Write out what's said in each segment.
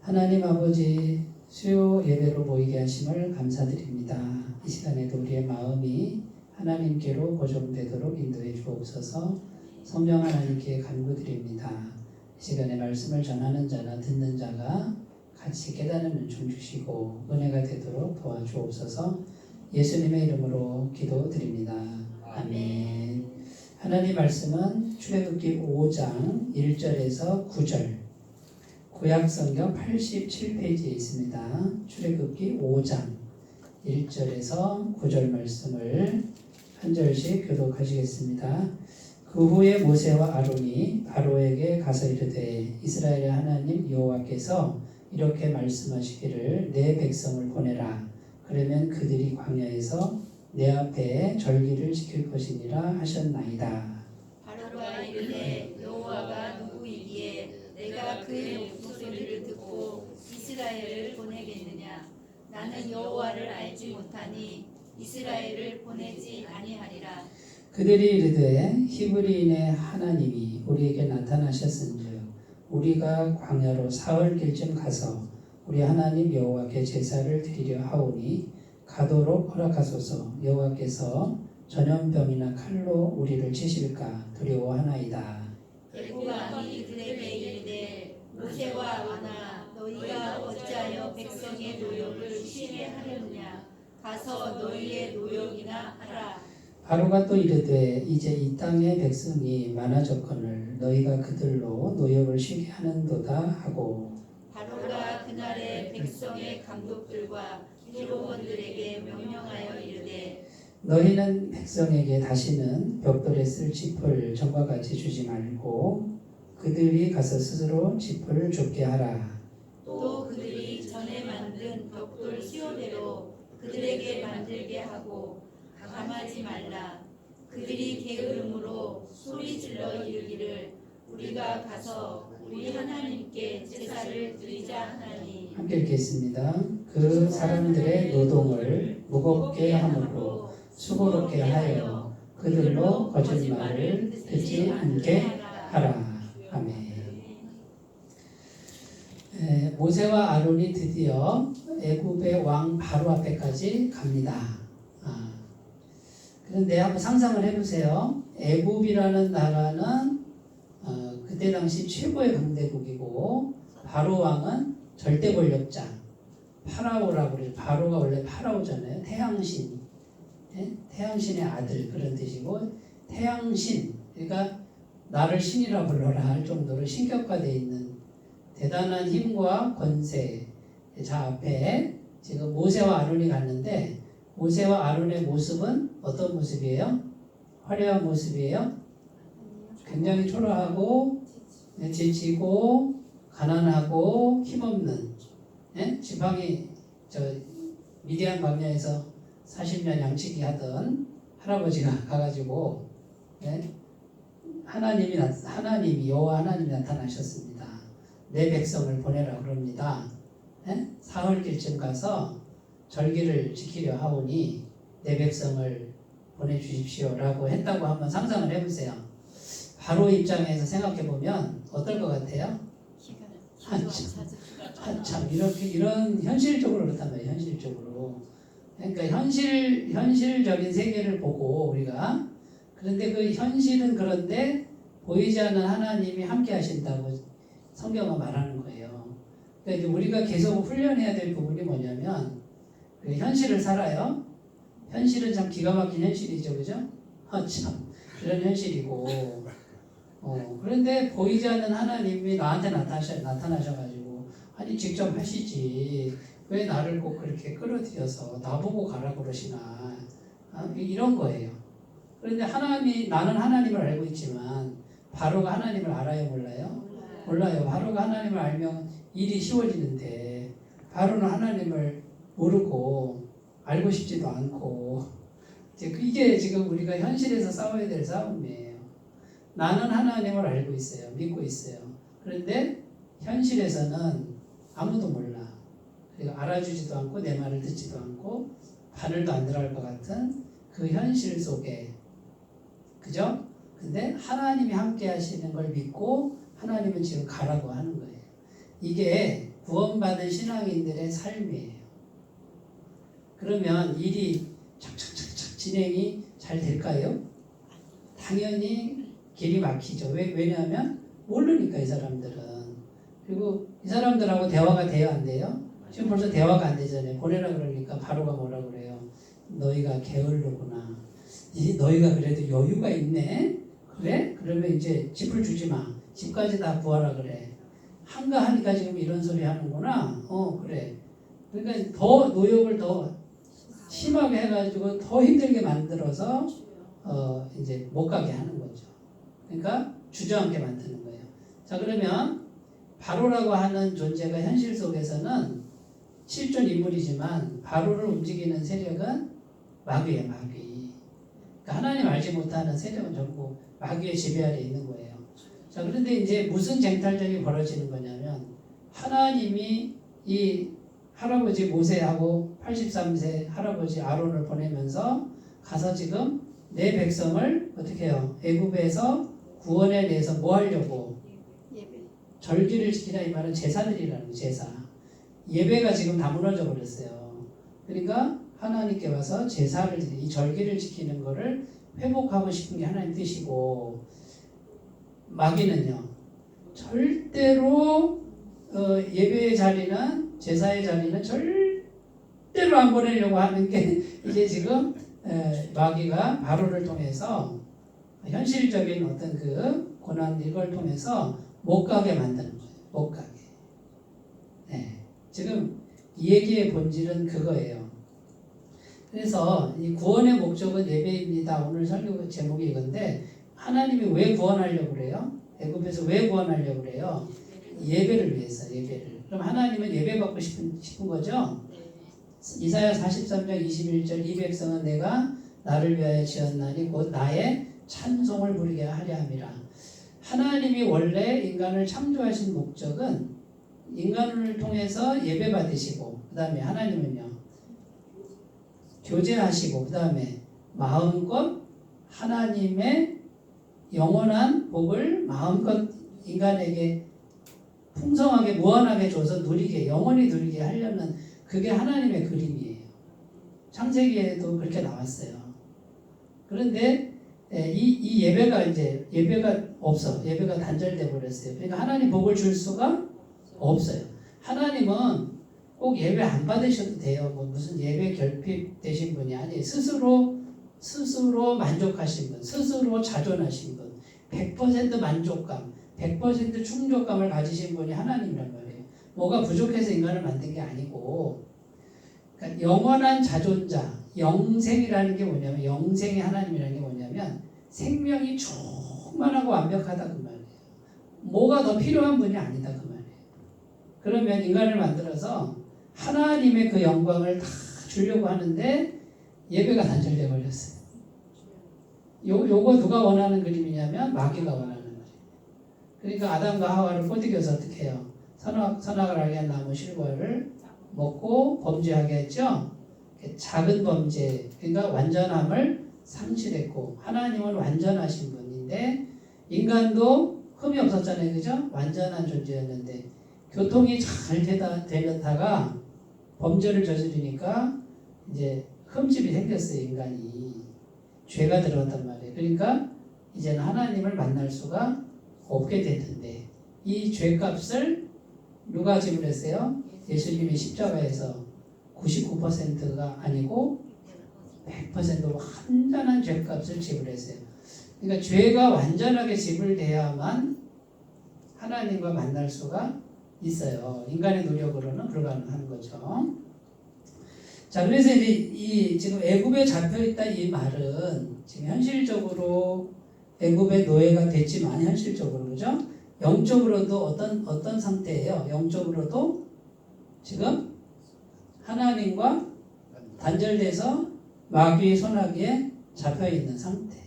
하나님 아버지, 수요 예배로 모이게 하심을 감사드립니다. 이 시간에도 우리의 마음이 하나님께로 고정되도록 인도해 주옵소서. 성령 하나님께 간구드립니다. 이 시간에 말씀을 전하는 자나 듣는 자가 같이 깨닫는 은총 주시고 은혜가 되도록 도와주옵소서. 예수님의 이름으로 기도드립니다. 아멘. 하나님 말씀은 출애굽기 5장 1절에서 9절, 구약성경 87페이지에 있습니다. 출애굽기 5장 1절에서 9절 말씀을 한 절씩 교독하시겠습니다. 그 후에 모세와 아론이 바로에게 가서 이르되, 이스라엘의 하나님 여호와께서 이렇게 말씀하시기를 내 백성을 보내라. 그러면 그들이 광야에서 내 앞에 절기를 지킬 것이니라 하셨나이다. 바로가 이르되 여호와가 누구이기에 내가 그의 목소리를 듣고 이스라엘을 보내겠느냐? 나는 여호와를 알지 못하니 이스라엘을 보내지 아니하리라. 그들이 이르되 히브리인의 하나님이 우리에게 나타나셨은즉 우리가 광야로 사흘길쯤 가서 우리 하나님 여호와께 제사를 드리려 하오니 가도록 허락하소서. 여호와께서 전염병이나 칼로 우리를 치실까 두려워하나이다. 애굽 왕이 그들에게 이르되 모세와 아나 너희가 어찌하여 백성의 노역을 쉬게 하려느냐? 가서 너희의 노역이나 하라. 바로가 또 이르되 이제 이 땅의 백성이 많아졌거늘 너희가 그들로 노역을 쉬게 하는도다 하고, 바로가 그날에 백성의 감독들과 기록원들에게 명령하여 이르되 너희는 백성에게 다시는 벽돌에 쓸 짚을 전과 같이 주지 말고 그들이 가서 스스로 짚을 줍게 하라. 또 그들이 전에 만든 벽돌 수요대로 그들에게 만들게 하고 감하지 말라. 그들이 게으름으로 소리질러 이르기를 우리가 가서 우리 하나님께 제사를 드리자 하나니. 함께 읽겠습니다. 그 사람들의 노동을 무겁게 함으로 수고롭게 하여 그들로 거짓말을 듣지 않게 하라. 아멘. 모세와 아론이 드디어 애굽의 왕 바로 앞에까지 갑니다. 그런데 한번 상상을 해보세요. 애굽이라는 나라는 그때 당시 최고의 강대국이고 바로 왕은 절대 권력자 파라오라고 그래요. 바로가 원래 파라오잖아요. 태양신, 태양신의 아들 그런 뜻이고, 태양신, 그러니까 나를 신이라 불러라 할 정도로 신격화되어 있는 대단한 힘과 권세. 자 앞에 지금 모세와 아론이 갔는데 모세와 아론의 모습은 어떤 모습이에요? 화려한 모습이에요? 굉장히 초라하고 지치고 가난하고 힘없는, 지방이 미디안 광야에서 40년 양치기 하던 할아버지가 가가지고 하나님이 여호와 하나님이 나타나셨습니다. 내 백성을 보내라 그럽니다. 사흘길쯤 가서 절기를 지키려 하오니 내 백성을 보내주십시오라고 했다고 한번 상상을 해보세요. 바로 입장에서 생각해보면 어떨 것 같아요? 한참 이런 현실적으로 그렇단 말이에요. 현실적으로. 그러니까 현실적인 세계를 보고 우리가, 그런데 그 현실은 그런데 보이지 않는 하나님이 함께 하신다고 성경은 말하는 거예요. 그러니까 우리가 계속 훈련해야 될 부분이 뭐냐면 그 현실을 살아요. 현실은 참 기가 막힌 현실이죠, 그죠? 참 그런 현실이고, 그런데 보이지 않는 하나님이 나한테 나타나셔가지고 아니 직접 하시지 왜 나를 꼭 그렇게 끌어들여서 나보고 가라 그러시나, 이런 거예요. 그런데 나는 하나님을 알고 있지만 바로가 하나님을 알아요, 몰라요? 몰라요. 바로가 하나님을 알면 일이 쉬워지는데 바로는 하나님을 모르고 알고 싶지도 않고, 이게 지금 우리가 현실에서 싸워야 될 싸움이에요. 나는 하나님을 알고 있어요. 믿고 있어요. 그런데 현실에서는 아무도 몰라. 그리고 알아주지도 않고 내 말을 듣지도 않고 바늘도 안 들어갈 것 같은 그 현실 속에, 그죠? 근데 하나님이 함께 하시는 걸 믿고 하나님은 지금 가라고 하는 거예요. 이게 구원받은 신앙인들의 삶이에요. 그러면 일이 착착착착 진행이 잘 될까요? 당연히 길이 막히죠. 왜냐하면 모르니까 이 사람들은. 그리고 이 사람들하고 대화가 돼야 안 돼요? 지금 벌써 대화가 안 되잖아요. 보내라 그러니까 바로가 뭐라 그래요? 너희가 게을르구나. 너희가 그래도 여유가 있네? 그래? 그러면 이제 집을 주지 마. 집까지 다 구하라 그래. 한가하니까 지금 이런 소리 하는구나. 그래. 그러니까 더 노역을 더 심하게 해가지고 더 힘들게 만들어서 이제 못 가게 하는 거죠. 그러니까 주저앉게 만드는 거예요. 자, 그러면 바로라고 하는 존재가 현실 속에서는 실존 인물이지만 바로를 움직이는 세력은 마귀예요, 마귀. 그러니까 하나님 알지 못하는 세력은 전부 마귀의 지배 아래 있는 거예요. 자, 그런데 이제 무슨 쟁탈전이 벌어지는 거냐면 하나님이 이 할아버지 모세하고 83세 할아버지 아론을 보내면서 가서 지금 내 백성을 어떻게 해요? 애굽에서 구원해 내서 뭐 하려고? 절기를 지키라 이 말은 제사드리라는 거예요. 제사. 예배가 지금 다 무너져 버렸어요. 그러니까 하나님께 와서 제사를 드리, 이 절기를 지키는 거를 회복하고 싶은 게 하나님 뜻이고, 마귀는요 절대로 예배의 자리는 제사의 자리는 절대로 안 보내려고 하는 게 이게 지금 마귀가 바로를 통해서 현실적인 어떤 그 고난 이걸 통해서 못 가게 만드는 거예요. 못 가게. 네. 지금 이 얘기의 본질은 그거예요. 그래서 이 구원의 목적은 예배입니다. 오늘 설교 제목이 이건데 하나님이 왜 구원하려고 그래요? 애굽에서 왜 구원하려고 그래요? 예배를 위해서, 예배를. 그럼 하나님은 예배 받고 싶은 거죠? 이사야 43장 21절 이 백성은 내가 나를 위하여 지었나니 곧 나의 찬송을 부르게 하려 함이라. 하나님이 원래 인간을 창조하신 목적은 인간을 통해서 예배 받으시고, 그 다음에 하나님은요 교제하시고, 그 다음에 마음껏 하나님의 영원한 복을 마음껏 인간에게 풍성하게 무한하게 줘서 누리게, 영원히 누리게 하려는 그게 하나님의 그림이에요. 창세기에도 그렇게 나왔어요. 그런데 이 예배가 이제 예배가 없어. 예배가 단절돼 버렸어요. 그러니까 하나님 복을 줄 수가 없어요. 하나님은 꼭 예배 안 받으셔도 돼요. 뭐 무슨 예배 결핍 되신 분이 아니에요. 스스로 만족하신 분, 스스로 자존하신 분, 100% 만족감, 100% 충족감을 가지신 분이 하나님이란 말이에요. 뭐가 부족해서 인간을 만든 게 아니고, 그러니까 영원한 자존자, 영생이라는 게 뭐냐면, 영생의 하나님이라는 게 뭐냐면 생명이 충만하고 완벽하다 그 말이에요. 뭐가 더 필요한 분이 아니다 그 말이에요. 그러면 인간을 만들어서 하나님의 그 영광을 다 주려고 하는데 예배가 단절돼 버렸어요. 요거 누가 원하는 그림이냐면 마귀가 원하는 그림. 그러니까 아담과 하와를 꼬드겨서 어떻게 해요? 선악을 알게 한 나무 실과를 먹고 범죄하게 했죠. 작은 범죄, 그러니까 완전함을 상실했고, 하나님은 완전하신 분인데 인간도 흠이 없었잖아요, 그죠? 완전한 존재였는데 교통이 잘 되다가 범죄를 저지르니까 이제 흠집이 생겼어요. 인간이 죄가 들어갔단 말이에요. 그러니까 이제는 하나님을 만날 수가 없게 됐는데 이 죄값을 누가 지불했어요? 예수님이 십자가에서 99%가 아니고 100% 완전한 죄값을 지불했어요. 그러니까 죄가 완전하게 지불돼야만 하나님과 만날 수가 있어요. 인간의 노력으로는 불가능한 거죠. 자, 그래서 이제 이 지금 애굽에 잡혀 있다 이 말은 지금 현실적으로 애굽의 노예가 됐지만 현실적으로 그죠? 영적으로도 어떤 상태예요? 영적으로도 지금 하나님과 단절돼서 마귀의 손아귀에 잡혀 있는 상태예요.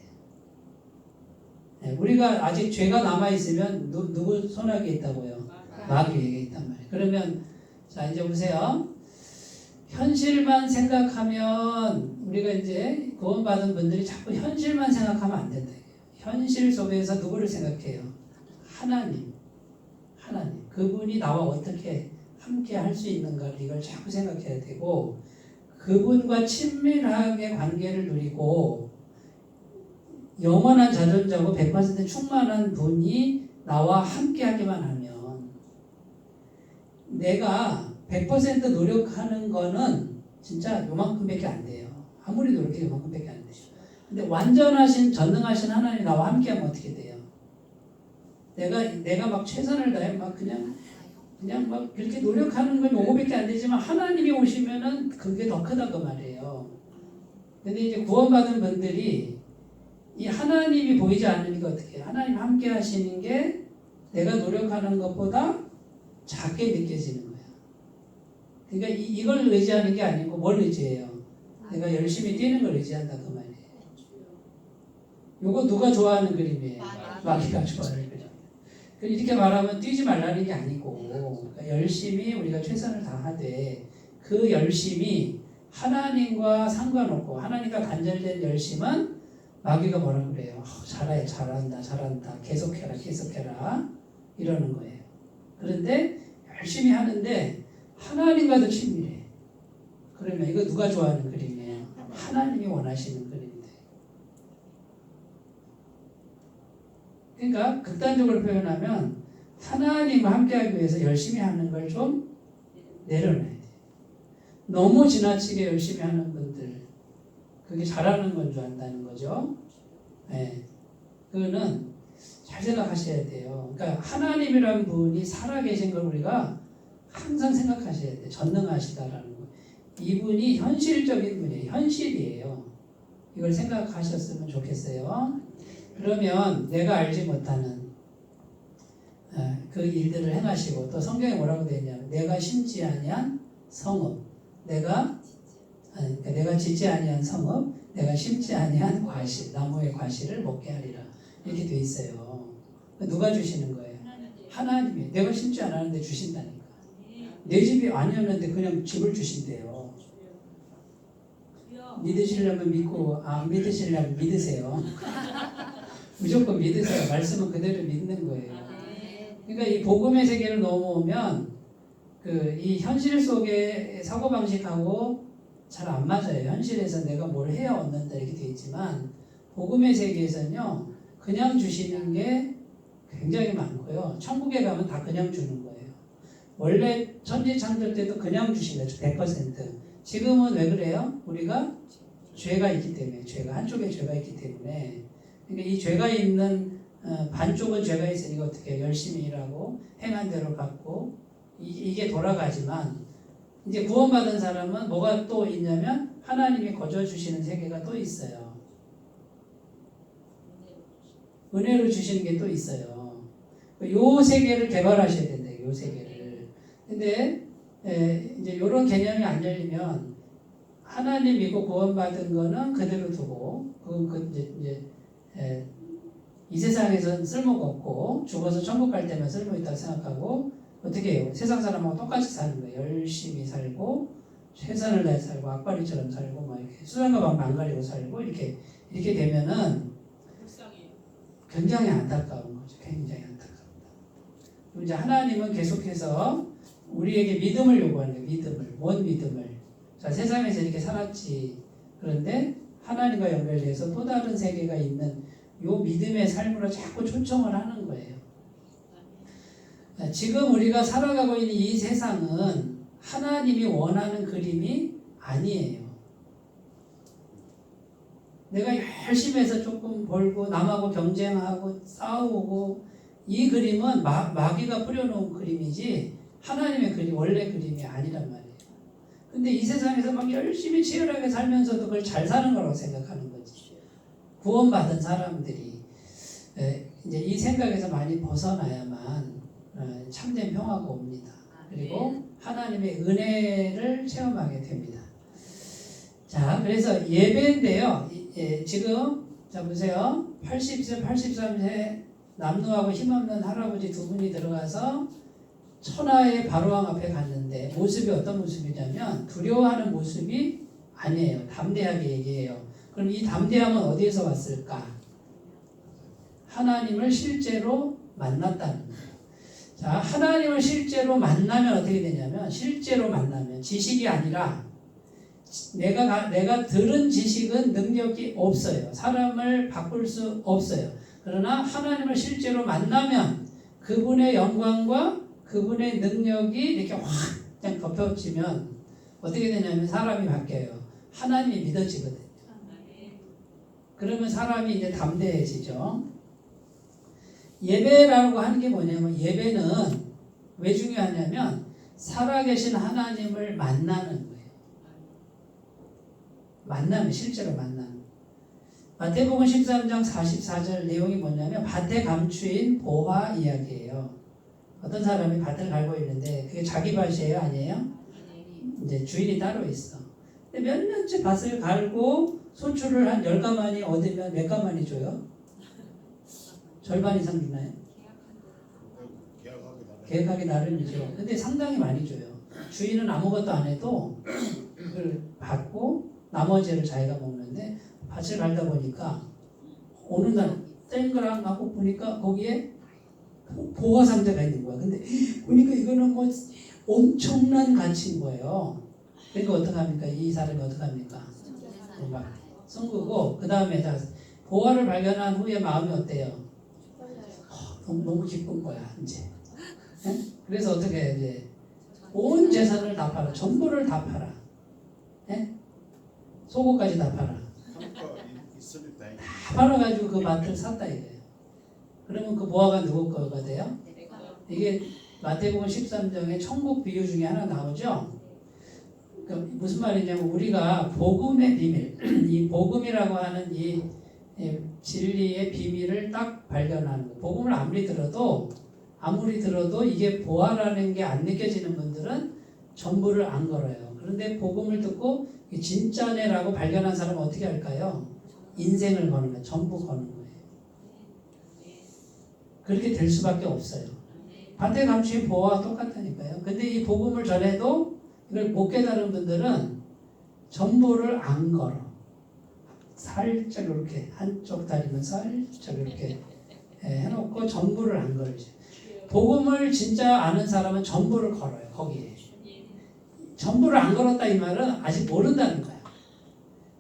네, 우리가 아직 죄가 남아 있으면 누구 손아귀에 있다고요? 마귀에게 있단 말이에요. 그러면 자 이제 보세요. 현실만 생각하면 우리가 이제 구원받은 분들이 자꾸 현실만 생각하면 안 된다. 현실 속에서 누구를 생각해요? 하나님. 그분이 나와 어떻게 함께 할 수 있는가 이걸 자꾸 생각해야 되고 그분과 친밀하게 관계를 누리고 영원한 자존자고 100% 충만한 분이 나와 함께 하기만 하면 내가 100% 노력하는 거는 진짜 요만큼밖에 안 돼요. 아무리 노력해도 요만큼밖에 안 돼요. 근데 완전하신 전능하신 하나님이 나와 함께하면 어떻게 돼요? 내가 막 최선을 다해 막 그냥 막 그렇게 노력하는 건 요거밖에 안 되지만 하나님이 오시면은 그게 더 크다 그 말이에요. 근데 이제 구원받은 분들이 이 하나님이 보이지 않으니까 어떻게 해요? 하나님 함께 하시는 게 내가 노력하는 것보다 작게 느껴지는 거야. 그러니까 이걸 의지하는 게 아니고 뭘 의지해요? 내가 열심히 뛰는 걸 의지한다 그 말이에요. 요거 누가 좋아하는 그림이에요? 마귀가 좋아하는 그림. 이렇게 말하면 뛰지 말라는 게 아니고 그러니까 열심히 우리가 최선을 다하되 그 열심이 하나님과 상관없고 하나님과 단절된 열심은 마귀가 뭐라고 그래요? 잘해, 잘한다 계속해라 이러는 거예요. 그런데 열심히 하는데 하나님과도 친밀해. 그러면 이거 누가 좋아하는 그림이에요? 하나님이 원하시는 그림인데. 그러니까 극단적으로 표현하면 하나님과 함께하기 위해서 열심히 하는 걸 좀 내려놔야 돼. 너무 지나치게 열심히 하는 분들 그게 잘하는 건 줄 안다는 거죠. 네. 그거는 잘 생각하셔야 돼요. 그러니까 하나님이라는 분이 살아계신 걸 우리가 항상 생각하셔야 돼요. 전능하시다라는 거. 이분이 현실적인 분이에요. 현실이에요. 이걸 생각하셨으면 좋겠어요. 그러면 내가 알지 못하는 그 일들을 행하시고 또 성경에 뭐라고 되어 있냐면 내가 심지 아니한 성읍 내가 짓지 아니한 성읍 내가 심지 아니한 과실 나무의 과실을 먹게 하리라 이렇게 되어 있어요. 누가 주시는 거예요? 하나님이. 내가 심지 않았는데 주신다니까. 내 집이 아니었는데 그냥 집을 주신대요. 믿으시려면 믿고 안 믿으시려면 믿으세요. 무조건 믿으세요. 말씀은 그대로 믿는 거예요. 그러니까 이 복음의 세계를 넘어오면 이 현실 속의 사고방식하고 잘 안 맞아요. 현실에서 내가 뭘 해야 얻는다 이렇게 되어 있지만 복음의 세계에서는요. 그냥 주시는 게 굉장히 많고요. 천국에 가면 다 그냥 주는 거예요. 원래 천지창조 때도 그냥 주신 거죠. 100%. 지금은 왜 그래요? 우리가 죄가 있기 때문에 한쪽에 죄가 있기 때문에 그러니까 이 죄가 있는 반쪽은 죄가 있으니까 어떻게 열심히 일하고 행한 대로 갚고 이게 돌아가지만 이제 구원받은 사람은 뭐가 또 있냐면 하나님이 거저 주시는 세계가 또 있어요. 은혜로 주시는 게 또 있어요. 요 세계를 개발하셔야 된다. 요 세계를. 근데 이제 이런 개념이 안 열리면 하나님 믿고 구원받은 거는 그대로 두고 이 세상에서는 쓸모가 없고 죽어서 천국 갈 때만 쓸모 있다고 생각하고 어떻게 해요? 세상 사람하고 똑같이 사는 거예요. 열심히 살고 최선을 다해 살고 악바리처럼 살고 막 이렇게 수단과 방법 안 가리고 살고 이렇게 되면은 굉장히 안타까운 거죠. 굉장히 안타깝다. 이제 하나님은 계속해서 우리에게 믿음을 요구하는 거예요. 믿음을. 뭔 믿음을? 자, 세상에서 이렇게 살았지. 그런데 하나님과 연결돼서 또 다른 세계가 있는 요 믿음의 삶으로 자꾸 초청을 하는 거예요. 지금 우리가 살아가고 있는 이 세상은 하나님이 원하는 그림이 아니에요. 내가 열심히 해서 조금 벌고 남하고 경쟁하고 싸우고 이 그림은 마귀가 뿌려놓은 그림이지 하나님의 그림, 원래 그림이 아니란 말이에요. 근데 이 세상에서 막 열심히 치열하게 살면서도 그걸 잘 사는 거라고 생각하는 거지. 구원받은 사람들이 이제 이 생각에서 많이 벗어나야만 참된 평화가 옵니다. 그리고 하나님의 은혜를 체험하게 됩니다. 자, 그래서 예배인데요. 지금 자 보세요. 80세, 83세 남루하고 힘없는 할아버지 두 분이 들어가서 천하의 바로왕 앞에 갔는데 모습이 어떤 모습이냐면 두려워하는 모습이 아니에요. 담대하게 얘기해요. 그럼 이 담대함은 어디에서 왔을까? 하나님을 실제로 만났다는 거예요. 자, 하나님을 실제로 만나면 어떻게 되냐면, 실제로 만나면 지식이 아니라 내가 들은 지식은 능력이 없어요. 사람을 바꿀 수 없어요. 그러나 하나님을 실제로 만나면 그분의 영광과 그분의 능력이 이렇게 확 그냥 덮여지면 어떻게 되냐면 사람이 바뀌어요. 하나님이 믿어지거든요. 그러면 사람이 이제 담대해지죠. 예배라고 하는 게 뭐냐면, 예배는 왜 중요하냐면 살아계신 하나님을 만나는 거예요. 만나면, 실제로 만나는. 마태복음 13장 44절 내용이 뭐냐면 밭에 감추인 보화 이야기예요. 어떤 사람이 밭을 갈고 있는데 그게 자기 밭이에요, 아니에요? 이제 주인이 따로 있어. 근데 몇 년째 밭을 갈고 소출을 한 10가마니 얻으면 몇 가마니 줘요? 절반 이상 주나요? 계획하기 나름이죠. 근데 상당히 많이 줘요. 주인은 아무것도 안 해도 그걸 받고 나머지를 자기가 먹는데, 밭을 갈다 보니까 어느 날 땡그랑 하고 보니까 거기에 보화 상자가 있는 거야. 근데 보니까 이거는 뭐 엄청난 가치인 거예요. 그러니까 어떡합니까? 이 사람이 어떡합니까? 막 쓴 거고, 그 다음에 보화를 발견한 후에 마음이 어때요? 너무 기쁜 거야, 이제. 네? 그래서 어떻게 해, 이제 온 재산을 다 팔아. 전부를 다 팔아. 네? 속옷까지 다 팔아. 다 팔아가지고 그 밭을 샀다 이거예요. 그러면 그 보화가 누구 거가 돼요? 이게 마태복음 13장에 천국 비유 중에 하나 나오죠. 그러니까 무슨 말이냐면, 우리가 복음의 비밀, 이 복음이라고 하는 이 진리의 비밀을 딱 발견하는 거예요. 복음을 아무리 들어도 이게 보화라는 게 안 느껴지는 분들은 전부를 안 걸어요. 그런데 복음을 듣고 진짜네라고 발견한 사람은 어떻게 할까요? 인생을 거는 거예요. 전부 거는 거예요. 그렇게 될 수밖에 없어요. 밭에 감추인 보화와 똑같다니까요. 근데 이 복음을 전해도 이걸 못 깨달은 분들은 전부를 안 걸어. 살짝 이렇게 한쪽 다리만 살짝 이렇게 해놓고 전부를 안 걸지. 복음을 진짜 아는 사람은 전부를 걸어요. 거기에. 전부를 안 걸었다 이 말은 아직 모른다는 거야.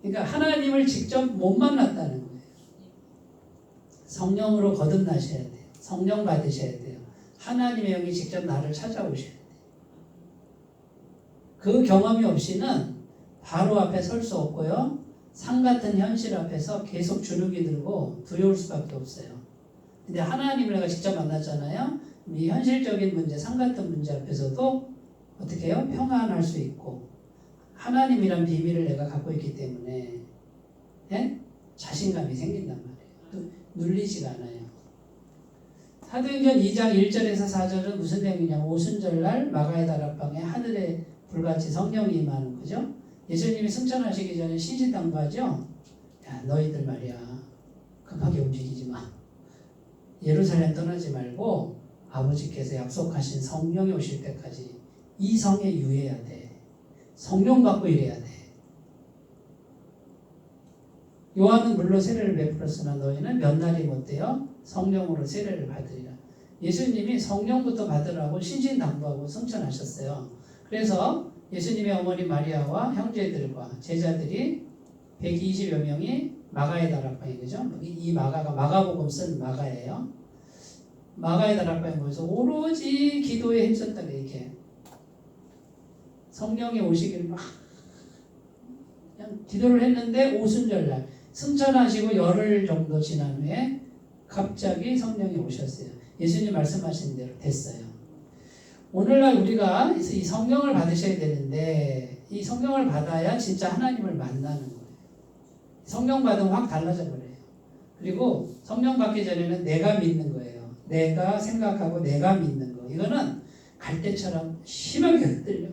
그러니까 하나님을 직접 못 만났다는 거예요. 성령으로 거듭나셔야 돼요. 성령 받으셔야 돼요. 하나님의 영이 직접 나를 찾아오셔야 돼요. 그 경험이 없이는 바로 앞에 설 수 없고요. 상 같은 현실 앞에서 계속 주눅이 들고 두려울 수밖에 없어요. 근데 하나님을 내가 직접 만났잖아요. 이 현실적인 문제, 상 같은 문제 앞에서도 어떻게 해요? 평안할 수 있고, 하나님이란 비밀을 내가 갖고 있기 때문에 자신감이 생긴단 말이에요. 눌리지가 않아요. 사도행전 2장 1절에서 4절은 무슨 내용이냐면, 오순절날 마가의 다락방에 하늘에 불같이 성령이 임하는 거죠. 예수님이 승천하시기 전에 신신당부하죠. 야, 너희들 말이야, 급하게 움직이지 마. 예루살렘 떠나지 말고 아버지께서 약속하신 성령이 오실 때까지 이 성에 유해야 돼. 성령 받고 이래야 돼. 요한은 물로 세례를 베풀었으나 너희는 몇 날이 못 되어 성령으로 세례를 받으리라. 예수님이 성령부터 받으라고 신신당부하고 승천하셨어요. 그래서 예수님의 어머니 마리아와 형제들과 제자들이 120여 명이 마가의 다락방에, 그죠? 이 마가가 마가복음 쓴 마가예요. 마가의 다락방에 모여서 오로지 기도에 힘썼다, 이렇게. 성령이 오시기를 막 그냥 기도를 했는데, 오순절날 승천하시고 열흘 정도 지난 후에 갑자기 성령이 오셨어요. 예수님 말씀하신 대로 됐어요. 오늘날 우리가 이 성령을 받으셔야 되는데, 이 성령을 받아야 진짜 하나님을 만나는 거예요. 성령 받으면 확 달라져 버려요. 그리고 성령 받기 전에는 내가 믿는 거예요. 내가 생각하고 내가 믿는 거. 이거는 갈대처럼 심하게 흔들려.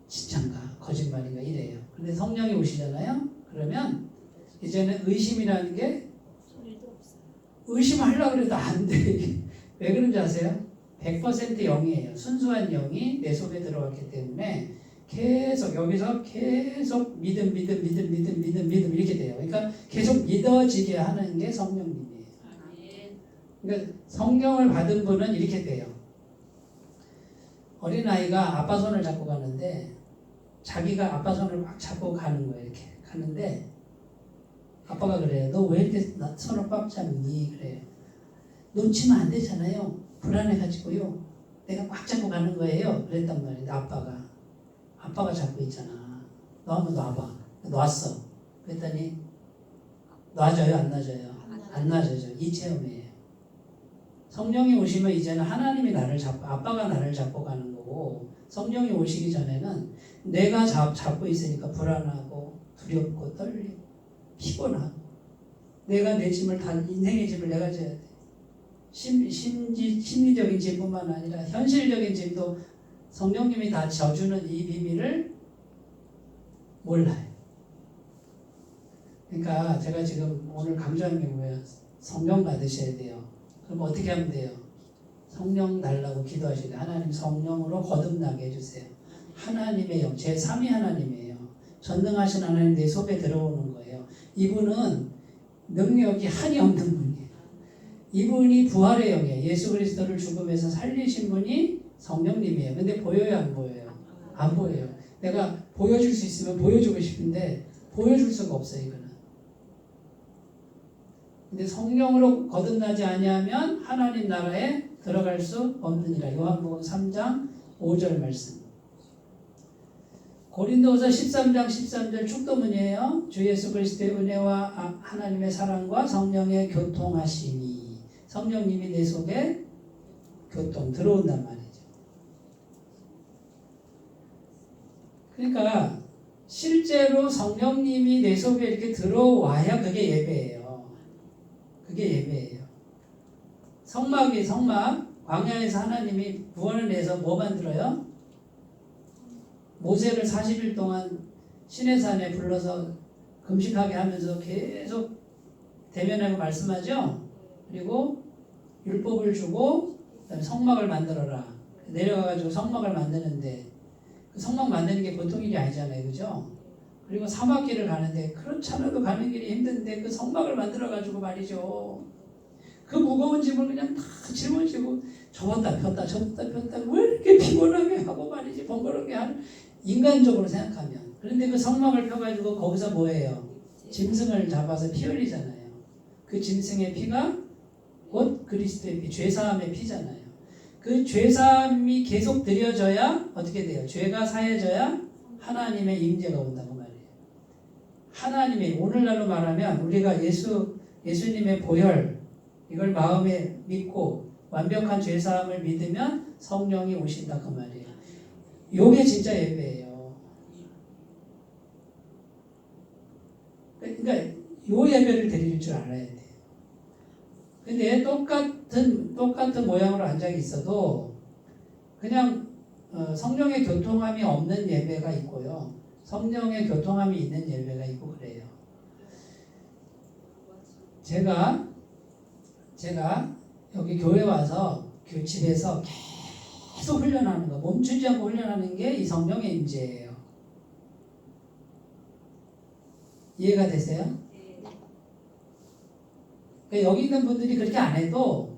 진짠가 거짓말인가 이래요. 근데 성령이 오시잖아요. 그러면 이제는 의심이라는 게, 의심하려고 해도 안 돼. 왜 그런지 아세요? 100% 영이에요. 순수한 영이 내 속에 들어왔기 때문에 계속 여기서 계속 믿음 이렇게 돼요. 그러니까 계속 믿어지게 하는 게 성령님이에요. 그러니까 성령을 받은 분은 이렇게 돼요. 어린아이가 아빠 손을 잡고 가는데 자기가 아빠 손을 꽉 잡고 가는 거예요. 이렇게 가는데 아빠가 그래요. 너 왜 이렇게 손을 꽉 잡니? 그래요. 놓치면 안 되잖아요. 불안해가지고요. 내가 꽉 잡고 가는 거예요. 그랬단 말이에요. 아빠가 잡고 있잖아. 너 한번 놔봐. 놨어. 그랬더니 놔줘요? 안 놔줘요? 안 놔줘요. 이 체험이에요. 성령이 오시면 이제는 하나님이 나를 잡고 아빠가 나를 잡고 가는 거고 성령이 오시기 전에는 내가 잡고 있으니까 불안하고 두렵고 떨리고 피곤하고 내가 내 짐을 다 인생의 짐을 내가 져야 돼. 심리적인 짐뿐만 아니라 현실적인 짐도 성령님이 다 져주는 이 비밀을 몰라요. 그러니까 제가 지금 오늘 강조하는 게 뭐예요? 성령 받으셔야 돼요. 그럼 어떻게 하면 돼요? 성령 달라고 기도하셔야 돼요. 하나님 성령으로 거듭나게 해주세요. 하나님의 영, 제3위 하나님이에요. 전능하신 하나님 내 속에 들어오는 거예요. 이분은 능력이 한이 없는 분이에요. 이분이 부활의 영이에요. 예수 그리스도를 죽음에서 살리신 분이 성령님이에요. 근데 보여요, 안 보여요? 안 보여요. 내가 보여줄 수 있으면 보여주고 싶은데 보여줄 수가 없어요, 이거는. 근데 성령으로 거듭나지 아니하면 하나님 나라에 들어갈 수 없느니라. 요한복음 3장 5절 말씀. 고린도후서 13장 13절 축도문이에요. 주 예수 그리스도의 은혜와 하나님의 사랑과 성령의 교통하심이. 성령님이 내 속에 교통 들어온단 말이죠. 그러니까 실제로 성령님이 내 속에 이렇게 들어와야 그게 예배예요. 그게 예배예요. 성막. 광야에서 하나님이 구원을 내서 뭐 만들어요? 모세를 40일 동안 시내산에 불러서 금식하게 하면서 계속 대면하고 말씀하죠. 그리고 율법을 주고 그다음에 성막을 만들어라. 내려가가지고 성막을 만드는데 그 성막 만드는 게 보통 일이 아니잖아요. 그죠? 그리고 사막길을 가는데 그렇잖아도 가는 길이 힘든데 그 성막을 만들어가지고 말이죠. 그 무거운 짐을 그냥 다 짊어지고 접었다 폈다 왜 이렇게 피곤하게 하고 말이지 번거롭게 하는 인간적으로 생각하면. 그런데 그 성막을 펴가지고 거기서 뭐예요? 짐승을 잡아서 피 흘리잖아요. 그 짐승의 피가 곧 그리스도의 피, 죄사함의 피잖아요. 그 죄사함이 계속 드려져야 어떻게 돼요? 죄가 사해져야 하나님의 임재가 온다고 말이에요. 하나님의 오늘날로 말하면 우리가 예수님의 보혈 이걸 마음에 믿고 완벽한 죄사함을 믿으면 성령이 오신다 그 말이에요. 요게 진짜 예배예요. 그러니까 요 예배를 드릴 줄 알아야 돼요. 근데 똑같은 모양으로 앉아 있어도 그냥 성령의 교통함이 없는 예배가 있고요. 성령의 교통함이 있는 예배가 있고 그래요. 제가 여기 교회 와서 집에서 계속 훈련하는 거, 멈추지 않고 훈련하는 게 이 성령의 임재예요. 이해가 되세요? 그러니까 여기 있는 분들이 그렇게 안 해도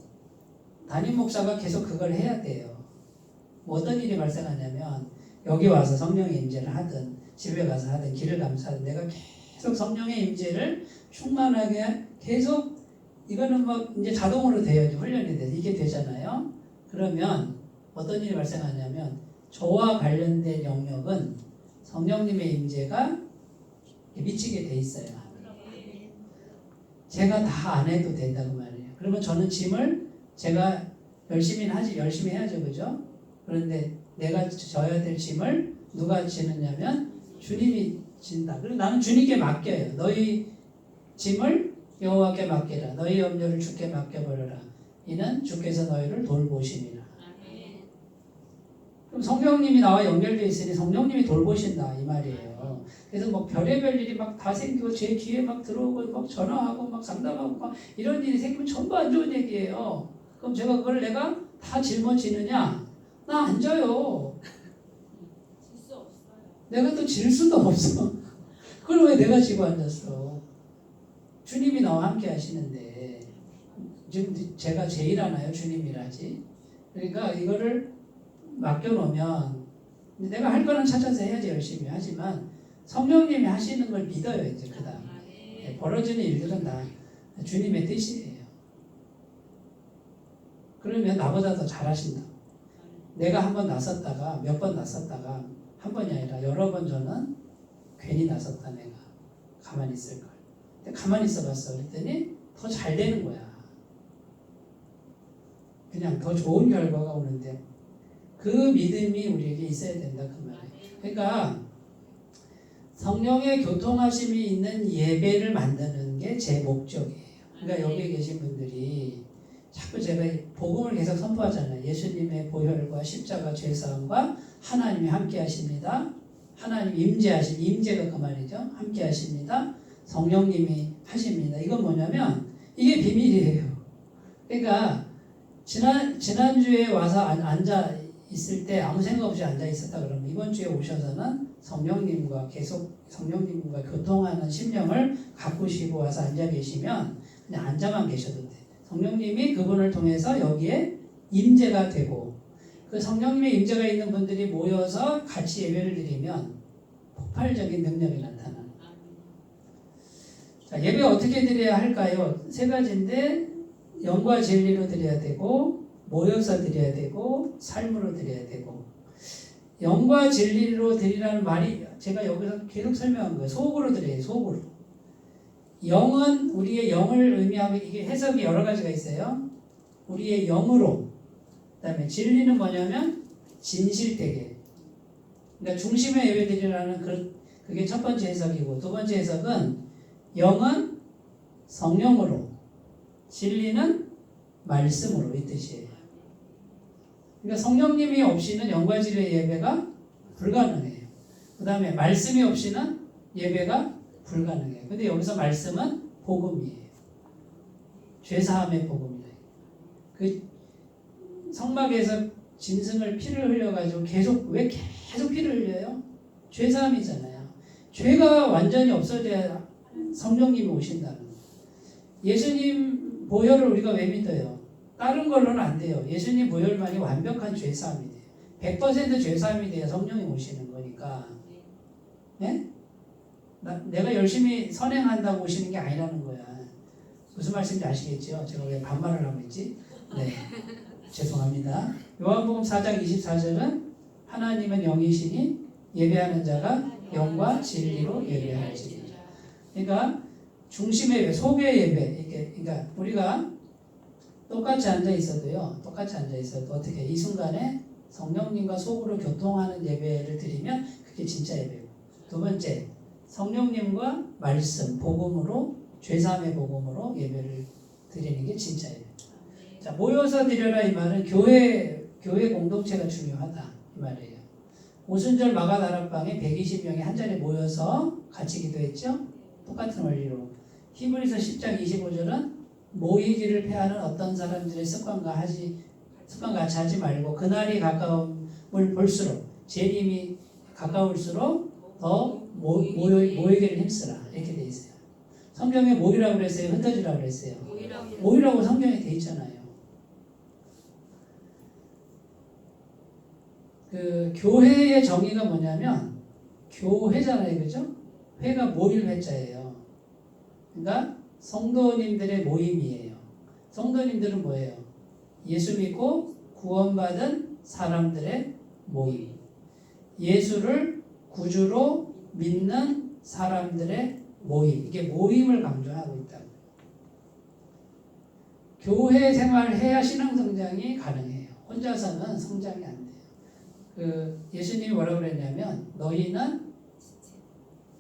담임 목사가 계속 그걸 해야 돼요. 뭐 어떤 일이 발생하냐면 여기 와서 성령의 임재를 하든 집에 가서 하든 길을 가면서 하든 내가 계속 성령의 임재를 충만하게 계속 이거는 막 이제 자동으로 돼요. 훈련이 돼서 이게 되잖아요. 그러면 어떤 일이 발생하냐면 저와 관련된 영역은 성령님의 임재가 미치게 돼 있어요. 제가 다 안 해도 된다고 말이에요. 그러면 저는 짐을 제가 열심히 해야죠. 그죠? 그런데 내가 져야 될 짐을 누가 지느냐면 주님이 진다. 그리고 나는 주님께 맡겨요. 너희 짐을 여호와께 맡기라. 너희 염려를 주께 맡겨버려라. 이는 주께서 너희를 돌보심이라. 그럼 성령님이 나와 연결되어 있으니 성령님이 돌보신다 이 말이에요. 그래서 뭐 별의별 일이 막 다 생기고 제 귀에 막 들어오고 막 전화하고 막 상담하고 막 이런 일이 생기면 전부 안 좋은 얘기예요. 그럼 제가 그걸 내가 다 짊어지느냐? 나 안 져요. 내가 또 질 수도 없어. 그걸 왜 내가 지고 앉았어? 주님이 나와 함께 하시는데 지금 제가 제일 하나요? 주님이라지. 그러니까 이거를 맡겨놓으면 내가 할 거는 찾아서 해야지 열심히 하지만 성령님이 하시는 걸 믿어요. 이제 그 다음 벌어지는 일들은 다 주님의 뜻이에요. 그러면 나보다 더 잘하신다. 내가 한 번 나섰다가 몇 번 나섰다가 한 번이 아니라 여러 번 저는 괜히 나섰다 내가 가만히 있을 걸. 근데 가만히 있어봤어. 그랬더니 더 잘 되는 거야. 그냥 더 좋은 결과가 오는데 그 믿음이 우리에게 있어야 된다 그 말이에요. 그러니까 성령의 교통하심이 있는 예배를 만드는 게 제 목적이에요. 그러니까 여기 계신 분들이 자꾸 제가 복음을 계속 선포하잖아요. 예수님의 보혈과 십자가 죄사함과 하나님이 함께 하십니다. 하나님 임재하심, 임재가 그 말이죠. 함께 하십니다. 성령님이 하십니다. 이건 뭐냐면 이게 비밀이에요. 그러니까 지난주에 와서 앉아 있을 때 아무 생각 없이 앉아 있었다 그러면 이번 주에 오셔서는 성령님과 교통하는 심령을 가꾸시고 와서 앉아 계시면 그냥 앉아만 계셔도 돼. 성령님이 그분을 통해서 여기에 임재가 되고 그 성령님의 임재가 있는 분들이 모여서 같이 예배를 드리면 폭발적인 능력이 나타나는. 자, 예배 어떻게 드려야 할까요? 세 가지인데 영과 진리로 드려야 되고 모여서 드려야 되고 삶으로 드려야 되고. 영과 진리로 드리라는 말이 제가 여기서 계속 설명한 거예요. 속으로 드려요. 속으로. 영은 우리의 영을 의미하고 이게 해석이 여러 가지가 있어요. 우리의 영으로. 그다음에 진리는 뭐냐면 진실되게. 그러니까 중심의 예배드리라는 그게 첫 번째 해석이고 두 번째 해석은 영은 성령으로, 진리는 말씀으로 이 뜻이에요. 그러니까 성령님이 없이는 영과 진리의 예배가 불가능해요. 그 다음에 말씀이 없이는 예배가 불가능해요. 근데 여기서 말씀은 복음이에요. 죄사함의 복음이에요. 그 성막에서 짐승을 피를 흘려가지고 왜 계속 피를 흘려요? 죄사함이잖아요. 죄가 완전히 없어져야 성령님이 오신다는 거예요. 예수님 보혈을 우리가 왜 믿어요? 다른 걸로는 안 돼요. 예수님 보혈만이 완벽한 죄사함이 돼요. 100% 죄사함이 돼야 성령이 오시는 거니까. 네? 내가 열심히 선행한다고 오시는 게 아니라는 거야. 무슨 말씀인지 아시겠죠? 제가 왜 반말을 하고 있지? 네. 죄송합니다. 요한복음 4장 24절은 하나님은 영이시니 예배하는 자가 영과 진리로 예배할지니라. 그러니까 중심의 예배, 속의 예배. 그러니까 우리가 똑같이 앉아 있어도 어떻게 이 순간에 성령님과 속으로 교통하는 예배를 드리면 그게 진짜 예배고. 두 번째, 성령님과 말씀, 복음으로 죄사함의 복음으로 예배를 드리는 게 진짜 예배. 자, 모여서 드려라 이 말은 교회 공동체가 중요하다 이 말이에요. 오순절 마가다락방에 120명이 한 자리에 모여서 같이 기도했죠. 똑같은 원리로. 히브리서 10장 25절은 모이기를 패하는 어떤 사람들의 습관과 같이 하지 말고 그날이 가까움을 볼수록 재림이 가까울수록 더 모이기를 힘쓰라 이렇게 돼 있어요. 성경에 모이라고 그랬어요? 흩어지라고 그랬어요? 모이라고 성경에 돼 있잖아요. 그 교회의 정의가 뭐냐면 교회잖아요, 그죠? 회가 모일 회자예요. 그러니까 성도님들의 모임이에요. 성도님들은 뭐예요? 예수 믿고 구원받은 사람들의 모임. 예수를 구주로 믿는 사람들의 모임. 이게 모임을 강조하고 있다. 교회 생활을 해야 신앙 성장이 가능해요. 혼자서는 성장이 안 돼요. 예수님이 뭐라고 그랬냐면 너희는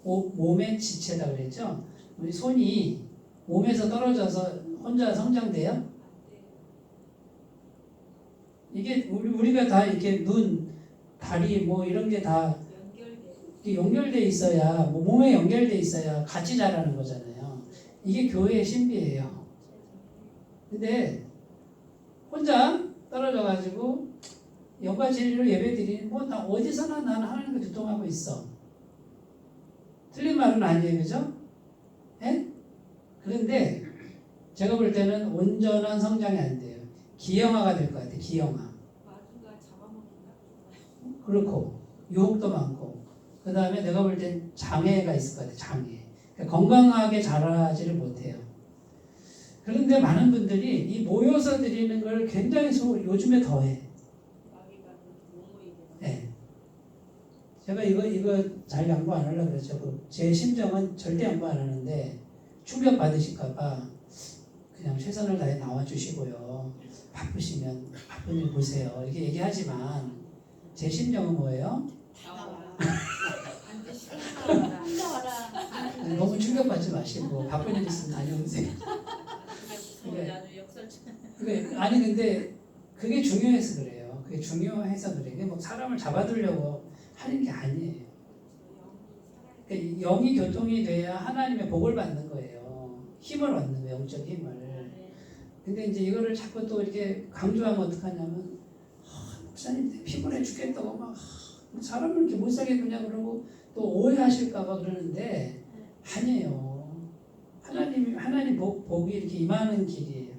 몸의 지체다 그랬죠. 우리 손이 몸에서 떨어져서 혼자 성장돼요? 이게 우리가 다 이렇게 눈, 다리 뭐 이런 게 다 연결돼 있어야 몸에 연결돼 있어야 같이 자라는 거잖아요. 이게 교회의 신비예요. 근데 혼자 떨어져 가지고 영과 진리로 예배드리는 나 어디서나 나는 하나님과 교통하고 있어. 틀린 말은 아니에요, 그죠? 예? 그런데 제가 볼 때는 온전한 성장이 안 돼요. 기형아가 될 것 같아요. 기형아. 그렇고 유혹도 많고 그 다음에 내가 볼 땐 장애가 있을 것 같아요. 장애. 그러니까 건강하게 자라지를 못해요. 그런데 많은 분들이 이 모여서 드리는 걸 굉장히 요즘에 더해. 네. 제가 이거 잘 양보 안 하려고 그랬죠. 제 심정은 절대 양보 안 하는데 충격 받으실까봐 그냥 최선을 다해 나와주시고요. 바쁘시면 바쁜 일 보세요. 이렇게 얘기하지만 제 심정은 뭐예요? 혼자 와라. 너무 충격받지 마시고 바쁜 일 있으면 다녀오세요. 아니 근데 그게 중요해서 그래요. 그게 중요해서 그래요. 그게 뭐 사람을 잡아두려고 하는 게 아니에요. 그러니까 영이 교통이 돼야 하나님의 복을 받는 거예요. 힘을 얻는 거예요. 영적 힘을. 근데 이제 이거를 자꾸 또 이렇게 강조하면 어떡하냐면 목사님 피곤해 죽겠다고 막 사람을 이렇게 못 살게 그냥 그러고 또 오해하실까봐 그러는데 아니에요. 하나님 복이 이렇게 임하는 길이에요.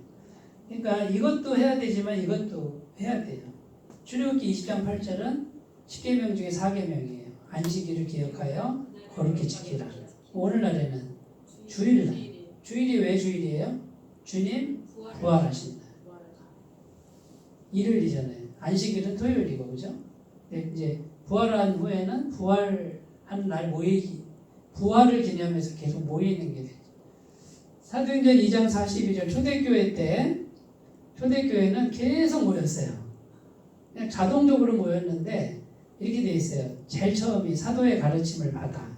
그러니까 이것도 해야 되지만 이것도 해야 돼요. 출애굽기 20장 8절은 10계명 중에 4계명이에요. 안식일을 기억하여 거룩히 지키라. 오늘날에는 주일날. 주일이 왜 주일이에요? 주님 부활하신다. 일요일이잖아요. 안식일은 토요일이고 그죠? 이제 부활한 후에는 부활하는 날 모이기, 부활을 기념해서 계속 모이는 게 되죠. 사도행전 2장 42절 초대교회 때 초대교회는 계속 모였어요. 그냥 자동적으로 모였는데 이렇게 돼 있어요. 제일 처음이 사도의 가르침을 받아.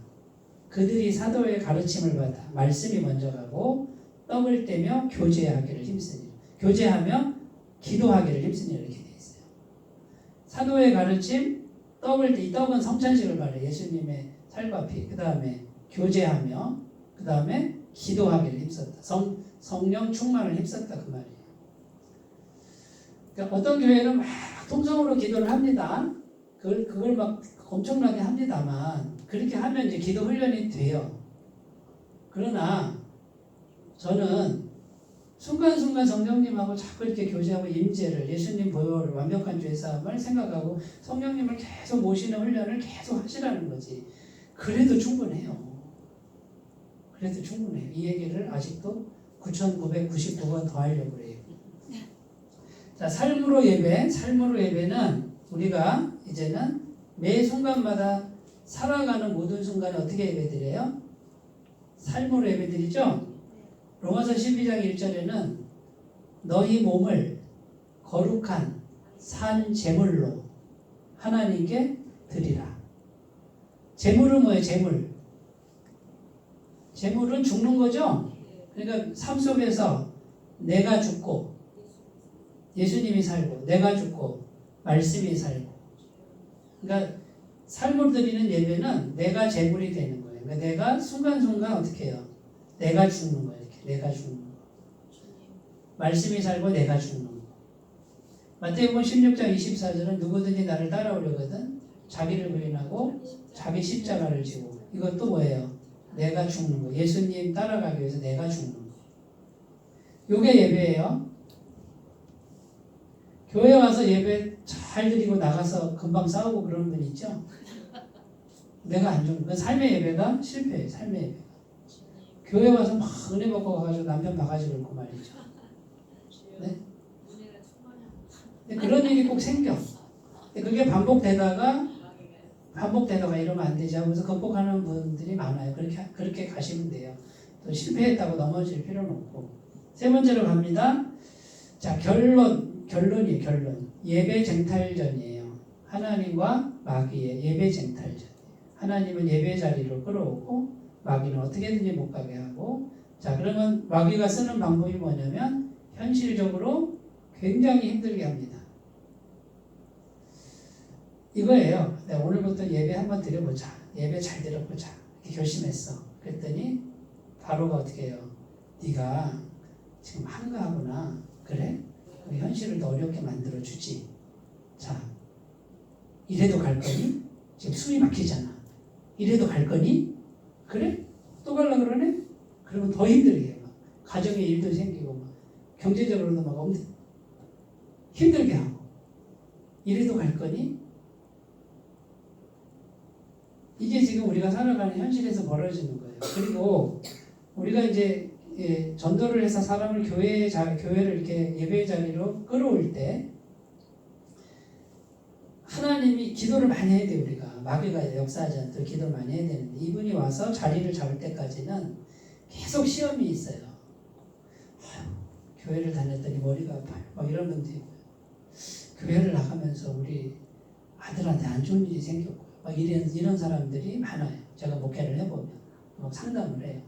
그들이 사도의 가르침을 받아. 말씀이 먼저 가고 떡을 떼며 교제하기를 힘쓰니. 교제하며 기도하기를 힘쓰니 이렇게 돼 있어요. 사도의 가르침, 이 떡은 성찬식을 말해요. 예수님의 살과 피. 그 다음에 교제하며 그 다음에 기도하기를 힘썼다. 성령 충만을 힘썼다 그 말이에요. 그러니까 어떤 교회는 막 통성으로 기도를 합니다. 그걸 막 엄청나게 합니다만 그렇게 하면 이제 기도 훈련이 돼요. 그러나 저는 순간순간 성령님하고 자꾸 이렇게 교제하고 임재를 예수님 보혈 완벽한 죄 사함을 생각하고 성령님을 계속 모시는 훈련을 계속 하시라는 거지. 그래도 충분해요. 그래도 충분해요. 이 얘기를 아직도 9,999번 더 하려고 해요. 자, 삶으로 예배는 우리가 이제는 매 순간마다 살아가는 모든 순간에 어떻게 예배드려요? 삶으로 예배드리죠? 로마서 12장 1절에는 너희 몸을 거룩한 산 제물로 하나님께 드리라. 제물은 뭐예요? 제물은 죽는 거죠? 그러니까 삶 속에서 내가 죽고 예수님이 살고 내가 죽고 말씀이 살고 그러니까 삶을 드리는 예배는 내가 제물이 되는 거예요. 그러니까 내가 순간순간 어떻게 해요? 내가 죽는 거예요. 이렇게 내가 죽는 거. 말씀이 살고 내가 죽는 거. 마태복음 16장 24절은 누구든지 나를 따라오려거든 자기를 부인하고 자기 십자가를 지고 이것도 뭐예요? 내가 죽는 거. 예수님 따라가기 위해서 내가 죽는 거. 요게 예배예요. 교회 와서 예배 잘 드리고 나가서 금방 싸우고 그러는 분 있죠? 내가 안 좋은 건 삶의 예배가 실패해요. 삶의 예배가. 교회 와서 막 은혜 받고 가가지고 남편 바가지 긁고 말이죠. 네? 그런 일이 꼭 생겨. 그게 반복되다가 이러면 안 되지 하면서 극복하는 분들이 많아요. 그렇게 가시면 돼요. 또 실패했다고 넘어질 필요는 없고. 세 번째로 갑니다. 자, 결론이에요. 결론. 예배 쟁탈전이에요. 하나님과 마귀의 예배 쟁탈전. 하나님은 예배 자리로 끌어오고 마귀는 어떻게든지 못 가게 하고 자 그러면 마귀가 쓰는 방법이 뭐냐면 현실적으로 굉장히 힘들게 합니다. 이거예요. 내가 오늘부터 예배 한번 드려보자. 예배 잘 드려보자. 이렇게 결심했어. 그랬더니 바로가 어떻게 해요? 네가 지금 한가하구나. 그래? 현실을 더 어렵게 만들어주지. 자, 이래도 갈 거니? 지금 숨이 막히잖아. 이래도 갈 거니? 그래? 또 가려고 그러네? 그러면 더 힘들게 해. 막. 가정에 일도 생기고 막. 경제적으로도 막 힘들게 하고 이래도 갈 거니? 이게 지금 우리가 살아가는 현실에서 벌어지는 거예요. 그리고 우리가 이제 전도를 해서 사람을 교회를 이렇게 예배의 자리로 끌어올 때 하나님이 기도를 많이 해야 돼요. 우리가 마귀가 역사하지 않도록 기도를 많이 해야 되는데 이분이 와서 자리를 잡을 때까지는 계속 시험이 있어요. 교회를 다녔더니 머리가 아파요. 막 이런 분들이 있고요. 교회를 나가면서 우리 아들한테 안 좋은 일이 생겼고 막 이런 사람들이 많아요. 제가 목회를 해보면 막 상담을 해요.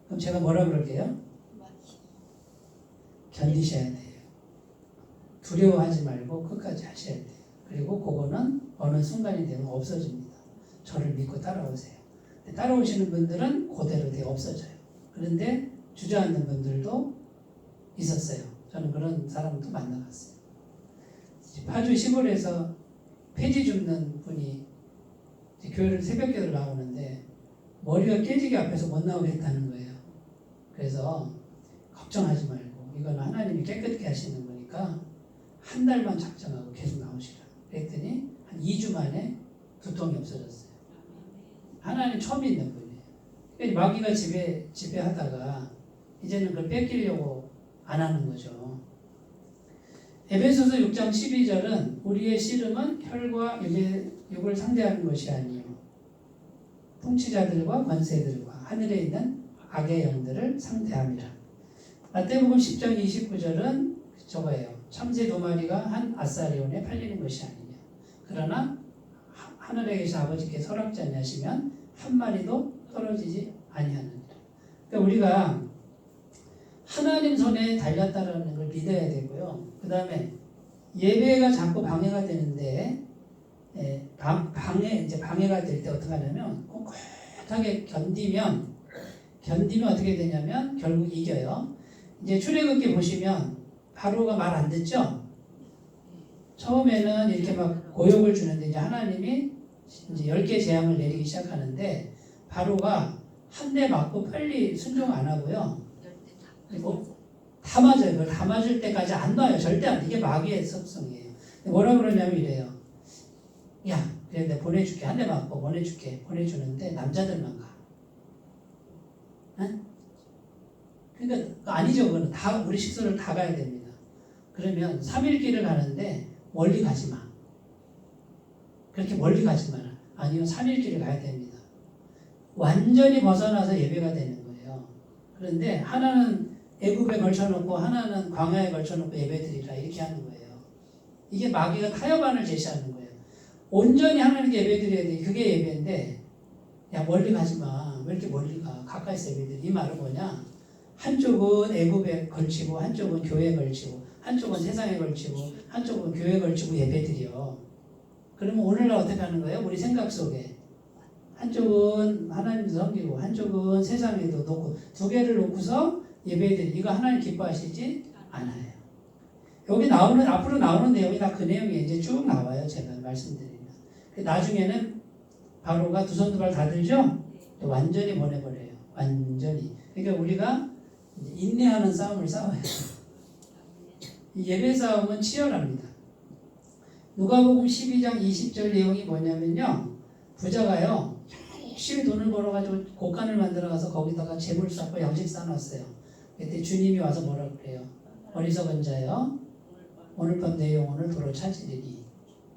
그럼 제가 뭐라 그럴게요? 견디셔야 돼요. 두려워하지 말고 끝까지 하셔야 돼요. 그리고 그거는 어느 순간이 되면 없어집니다. 저를 믿고 따라오세요. 따라오시는 분들은 그대로 되어 없어져요. 그런데 주저앉는 분들도 있었어요. 저는 그런 사람도 만나봤어요. 파주 시골에서 폐지 줍는 분이 교회를 새벽기도를 나오는데 머리가 깨지기 앞에서 못 나오겠다는 거예요. 그래서 걱정하지 말고 이건 하나님이 깨끗게 하시는 거니까 한 달만 작정하고 계속 나오시라. 그랬더니 한 2주 만에 두통이 없어졌어요. 하나님 처음 있는 분이에요. 그러니까 마귀가 지배하다가 이제는 그걸 뺏기려고 안 하는 거죠. 에베소서 6장 12절은 우리의 씨름은 혈과 육을 상대하는 것이 아니요 통치자들과 권세들과 하늘에 있는 악의 영들을 상대함이라. 마태복음 10장 29절은 저거예요. 참새 2마리가 한 아사리온에 팔리는 것이 아니냐. 그러나 하늘에 계신 아버지께서 허락지 아니하시면 한 마리도 떨어지지 아니하느니라. 그러니까 우리가 하나님 손에 달렸다라는 걸 믿어야 되고요. 그 다음에 예배가 자꾸 방해가 되는데 방해가 될 때 어떻게 하냐면 꿋꿋하게 견디면 어떻게 되냐면 결국 이겨요. 이제 출애굽기 보시면 바로가 말 안 듣죠. 처음에는 이렇게 막 고욕을 주는데 이제 하나님이 이제 10개 재앙을 내리기 시작하는데 바로가 한 대 맞고 빨리 순종 안 하고요. 그리고 다 맞아요. 그걸 다 맞을 때까지 안 놔요. 절대 안 돼. 이게 마귀의 습성이에요. 뭐라 그러냐면 이래요. 야, 그래 내가 보내줄게. 한 대 맞고 보내주는데 남자들만 가. 응? 그러니까 아니죠. 그거는 다 우리 식소를 다 가야 됩니다. 그러면 3일 길을 가는데 멀리 가지 마. 그렇게 멀리 가지 마라. 아니요, 3일 길을 가야 됩니다. 완전히 벗어나서 예배가 되는 거예요. 그런데 하나는 애굽에 걸쳐놓고 하나는 광야에 걸쳐놓고 예배드리라 이렇게 하는 거예요. 이게 마귀가 타협안을 제시하는 거예요. 온전히 하나님께 예배드려야 돼. 그게 예배인데 야 멀리 가지 마. 왜 이렇게 멀리 가. 가까이서 예배드려. 이 말은 뭐냐. 한쪽은 애굽에 걸치고 한쪽은 교회에 걸치고 한쪽은 세상에 걸치고 한쪽은 교회에 걸치고 예배드려. 그러면 오늘날 어떻게 하는 거예요? 우리 생각 속에 한쪽은 하나님 섬기고 한쪽은 세상에도 놓고 두 개를 놓고서 예배드리. 이거 하나님 기뻐하시지 않아요. 여기 앞으로 나오는 내용이 다 그 내용이 이제 쭉 나와요. 제가 말씀드리면. 나중에는 바로가 두 손 두 발 다 들죠? 완전히 보내버려요. 완전히. 그러니까 우리가 인내하는 싸움을 싸워야 돼요. 예배 싸움은 치열합니다. 누가복음 12장 20절 내용이 뭐냐면요. 부자가요. 열심히 돈을 벌어가지고 곡간을 만들어가서 거기다가 재물 쌓고 양식 쌓아놨어요. 그때 주님이 와서 뭐라 그래요? 어리석은 자여 오늘 밤 내 영혼을 도로 찾으리니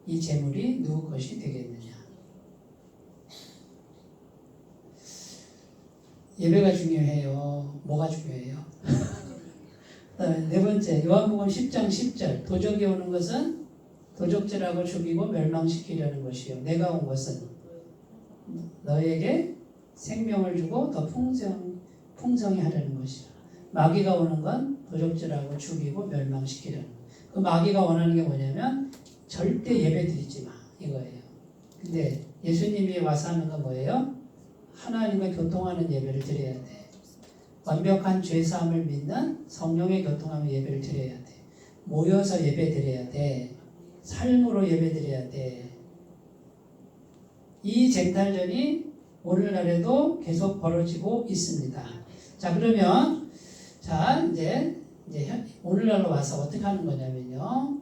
이 재물이 누구 것이 되겠느냐. 예배가 중요해요. 뭐가 중요해요? 그다음에 네 번째 요한복음 10장 10절 도적이 오는 것은 도적질하고 죽이고 멸망시키려는 것이요 내가 온 것은 너에게 생명을 주고 더 풍성히 하려는 것이라. 마귀가 오는 건 도적질하고 죽이고 멸망시키려는 거예요. 그 마귀가 원하는 게 뭐냐면 절대 예배 드리지 마 이거예요. 근데 예수님이 와서 하는 건 뭐예요? 하나님과 교통하는 예배를 드려야 돼. 완벽한 죄사함을 믿는 성령의 교통하는 예배를 드려야 돼. 모여서 예배 드려야 돼. 삶으로 예배 드려야 돼. 이 쟁탈전이 오늘날에도 계속 벌어지고 있습니다. 자, 그러면 이제 오늘날로 와서 어떻게 하는 거냐면요.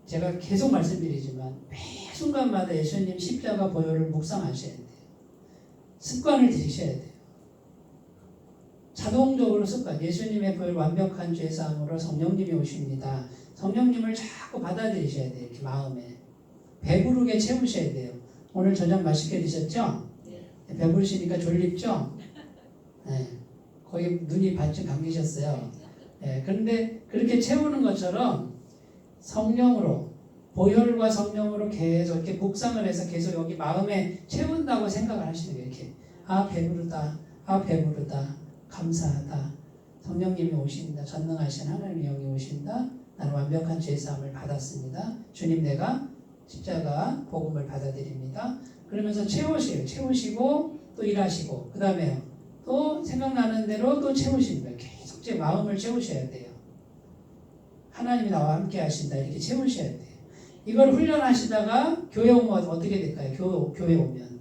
제가 계속 말씀드리지만 매 순간마다 예수님 십자가 보혈을 묵상하셔야 돼요. 습관을 들이셔야 돼요. 자동적으로 습관. 예수님의 그 완벽한 죄사함으로 성령님이 오십니다. 성령님을 자꾸 받아들이셔야 돼요. 이렇게 마음에. 배부르게 채우셔야 돼요. 오늘 저녁 맛있게 드셨죠? 네. 배부르시니까 졸립죠? 네. 거기 눈이 반쯤 감기셨어요. 네. 그런데 그렇게 채우는 것처럼 성령으로, 보혈과 성령으로 계속 이렇게 묵상을 해서 계속 여기 마음에 채운다고 생각을 하시는 거예요. 이렇게. 아, 배부르다. 아, 배부르다. 감사하다. 성령님이 오신다. 전능하신 하나님의 영이 오신다. 나는 완벽한 죄사함을 받았습니다. 주님, 내가 십자가 복음을 받아들입니다. 그러면서 채우시고 또 일하시고 그 다음에요. 또 생각나는 대로 또 채우십니다. 계속 제 마음을 채우셔야 돼요. 하나님이 나와 함께 하신다. 이렇게 채우셔야 돼요. 이걸 훈련하시다가 교회 오면 어떻게 될까요? 교회 오면.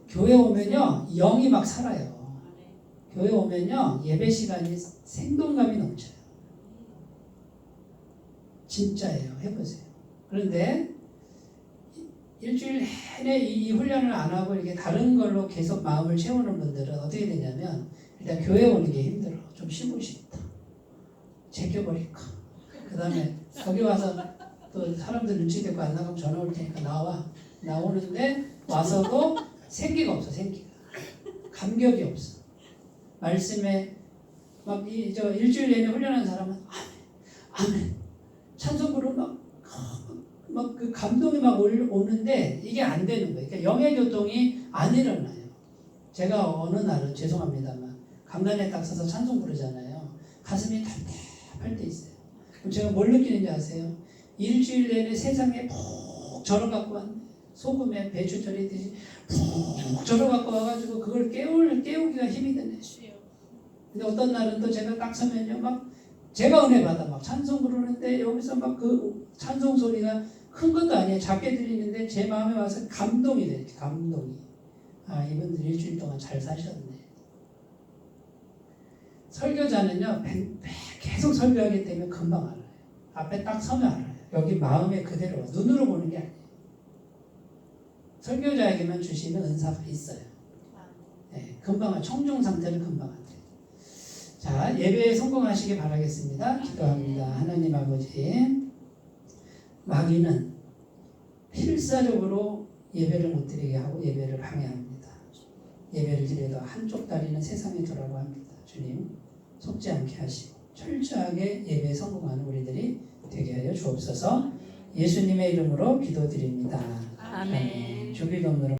교회 오면요. 영이 막 살아요. 교회 오면요. 예배 시간이 생동감이 넘쳐요. 진짜예요. 해보세요. 그런데 일주일 내내 이 훈련을 안 하고 이렇게 다른 걸로 계속 마음을 채우는 분들은 어떻게 되냐면 일단 교회 오는 게 힘들어. 좀 쉬고 싶다. 제껴버릴까. 그 다음에 거기 와서 또 사람들 눈치 대고 안 나가면 전화 올 테니까 나와. 나오는데 와서도 생기가 없어. 생기가. 감격이 없어. 말씀에 막 일주일 내내 훈련한 사람은 아멘. 찬송부로 막 그 감동이 막 오는데 이게 안 되는 거예요. 그러니까 영의 교통이 안 일어나요. 제가 어느 날은 죄송합니다만 강단에 딱 서서 찬송 부르잖아요. 가슴이 답답할 때 있어요. 그럼 제가 뭘 느끼는지 아세요? 일주일 내내 세상에 푹 절어갖고 왔네. 소금에 배추 절이듯이 푹 절어갖고 와가지고 그걸 깨우기가 힘이 드네. 근데 어떤 날은 또 제가 딱 서면요 막 제가 은혜 받아 막 찬송 부르는데 여기서 막 그 찬송 소리가 큰 것도 아니에요. 작게 들리는데 제 마음에 와서 감동이 돼요. 감동이. 아, 이분들 일주일 동안 잘 사셨네. 설교자는요 계속 설교하기 때문에 금방 알아요. 앞에 딱 서면 알아요. 여기 마음에 그대로 눈으로 보는 게 아니에요. 설교자에게만 주시는 은사가 있어요. 네, 금방 청중 상태를 금방 알아요. 자, 예배에 성공하시기 바라겠습니다. 기도합니다. 하나님 아버지, 마귀는 필사적으로 예배를 못 드리게 하고 예배를 방해합니다. 예배를 드려도 한쪽 다리는 세상에 두라고 합니다. 주님, 속지 않게 하시고 철저하게 예배에 성공하는 우리들이 되게 하여 주옵소서. 예수님의 이름으로 기도드립니다. 아멘. 주기도문으로